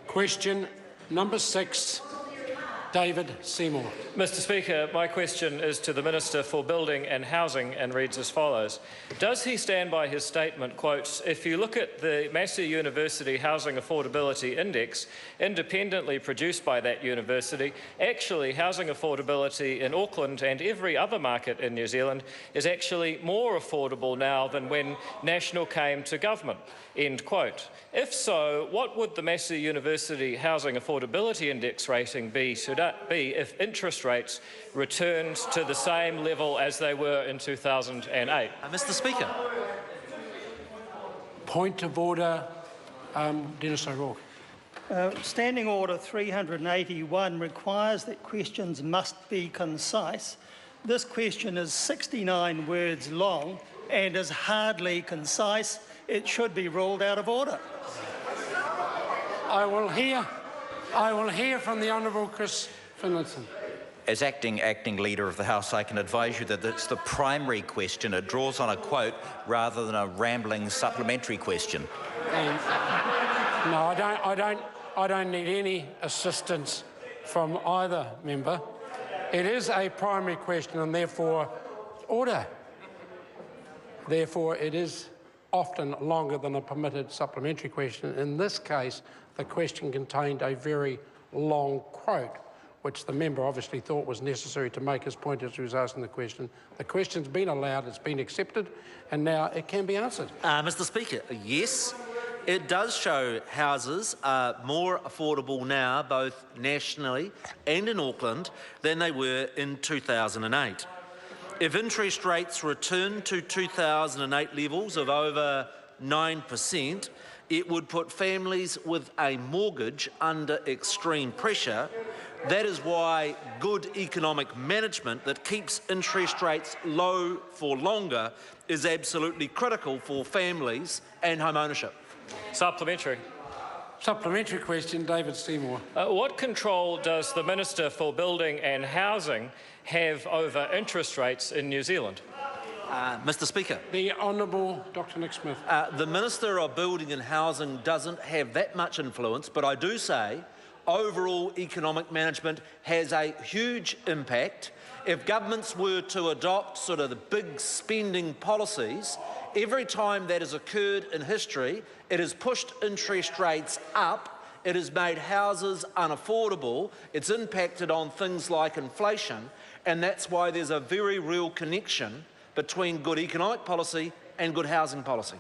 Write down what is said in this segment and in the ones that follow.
Question number 6, David Seymour. Mr Speaker, my question is to the Minister for Building and Housing and reads as follows. Does he stand by his statement, quote, if you look at the Massey University Housing Affordability Index, independently produced by that university, actually housing affordability in Auckland and every other market in New Zealand is actually more affordable now than when National came to government, end quote. If so, what would the Massey University Housing Affordability Index rating be if interest rates returned to the same level as they were in 2008? Mr Speaker. Point of order, Dennis O'Rourke. Standing Order 381 requires that questions must be concise. This question is 69 words long and is hardly concise. It should be ruled out of order. I will hear from the Honourable Chris Finlayson. As acting leader of the House, I can advise you that it's the primary question. It draws on a quote rather than a rambling supplementary question. No, I don't need any assistance from either member. It is a primary question and therefore order. Therefore, it is often longer than a permitted supplementary question. In this case, the question contained a very long quote, which the member obviously thought was necessary to make his point as he was asking the question. The question's been allowed, it's been accepted, and now it can be answered. Mr Speaker, yes, it does show houses are more affordable now, both nationally and in Auckland, than they were in 2008. If interest rates return to 2008 levels of over 9%, it would put families with a mortgage under extreme pressure. That is why good economic management that keeps interest rates low for longer is absolutely critical for families and home ownership. Supplementary. Supplementary question, David Seymour. What control does the Minister for Building and Housing have over interest rates in New Zealand? Mr Speaker. The Honourable Dr Nick Smith. The Minister of Building and Housing doesn't have that much influence, but I do say overall economic management has a huge impact. If governments were to adopt sort of the big spending policies, every time that has occurred in history, it has pushed interest rates up, it has made houses unaffordable, it's impacted on things like inflation, and that's why there's a very real connection between good economic policy and good housing policy.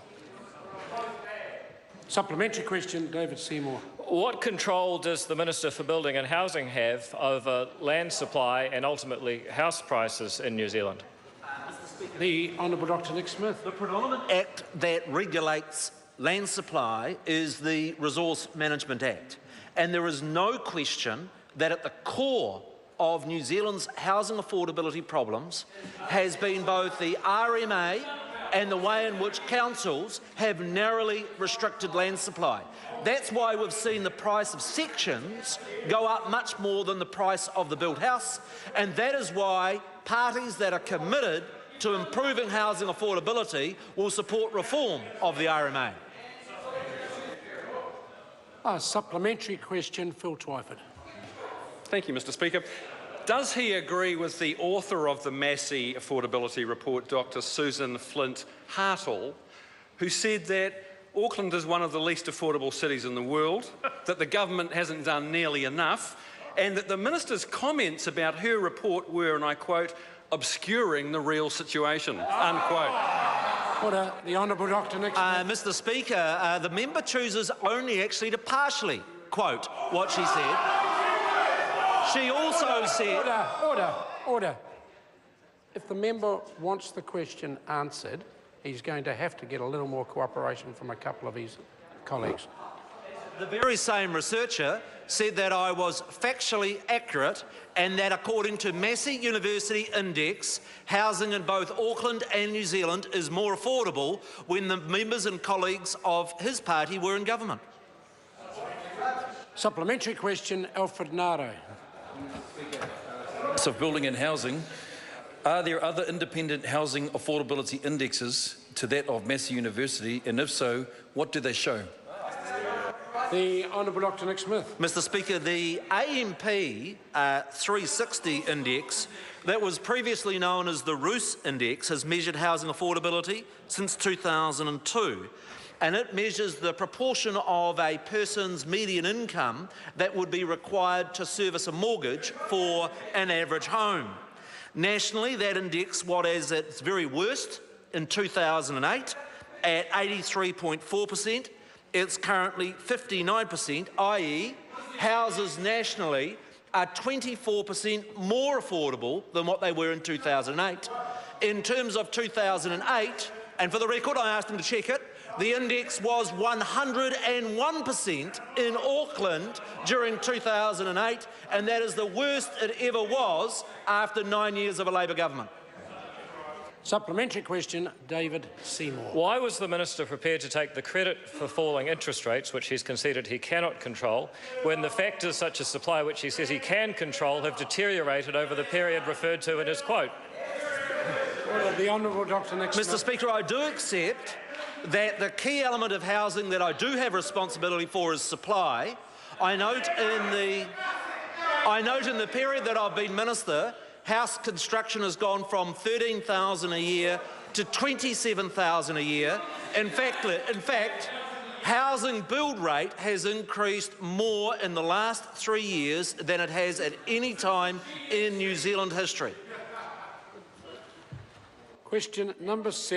Supplementary question, David Seymour. What control does the Minister for Building and Housing have over land supply and ultimately house prices in New Zealand? The Honourable Dr Nick Smith. The predominant act that regulates land supply is the Resource Management Act. And there is no question that at the core of New Zealand's housing affordability problems has been both the RMA and the way in which councils have narrowly restricted land supply. That's why we've seen the price of sections go up much more than the price of the built house, and that is why parties that are committed to improving housing affordability will support reform of the RMA. Supplementary question, Phil Twyford. Thank you, Mr Speaker. Does he agree with the author of the Massey Affordability Report, Dr Susan Flint-Hartle, who said that Auckland is one of the least affordable cities in the world, that the government hasn't done nearly enough, and that the Minister's comments about her report were, and I quote, obscuring the real situation, unquote? Order. The Honourable Dr Nick Smith. Mr Speaker, the member chooses only actually to partially quote what she said. She also said... Order. If the member wants the question answered, he's going to have to get a little more cooperation from a couple of his colleagues. The very same researcher said that I was factually accurate and that according to Massey University Index, housing in both Auckland and New Zealand is more affordable when the members and colleagues of his party were in government. Supplementary question, Alfred Naro. Of Building and Housing, are there other independent housing affordability indexes to that of Massey University, and if so, what do they show? The Honourable Dr Nick Smith. Mr Speaker, the AMP 360 index, that was previously known as the ROOS index, has measured housing affordability since 2002. And it measures the proportion of a person's median income that would be required to service a mortgage for an average home. Nationally, that index was at its very worst in 2008 at 83.4%. It's currently 59%, i.e. houses nationally are 24% more affordable than what they were in 2008. In terms of 2008, and for the record, I asked him to check it, the index was 101% in Auckland during 2008, and that is the worst it ever was after 9 years of a Labor government. Supplementary question, David Seymour. Why was the Minister prepared to take the credit for falling interest rates, which he's conceded he cannot control, when the factors such as supply, which he says he can control, have deteriorated over the period referred to in his quote? The Honourable Dr Nick Smith. Mr Speaker, I do accept that the key element of housing that I do have responsibility for is supply. I note in the period that I've been Minister, house construction has gone from 13,000 a year to 27,000 a year. In fact, housing build rate has increased more in the last 3 years than it has at any time in New Zealand history. Question number 7.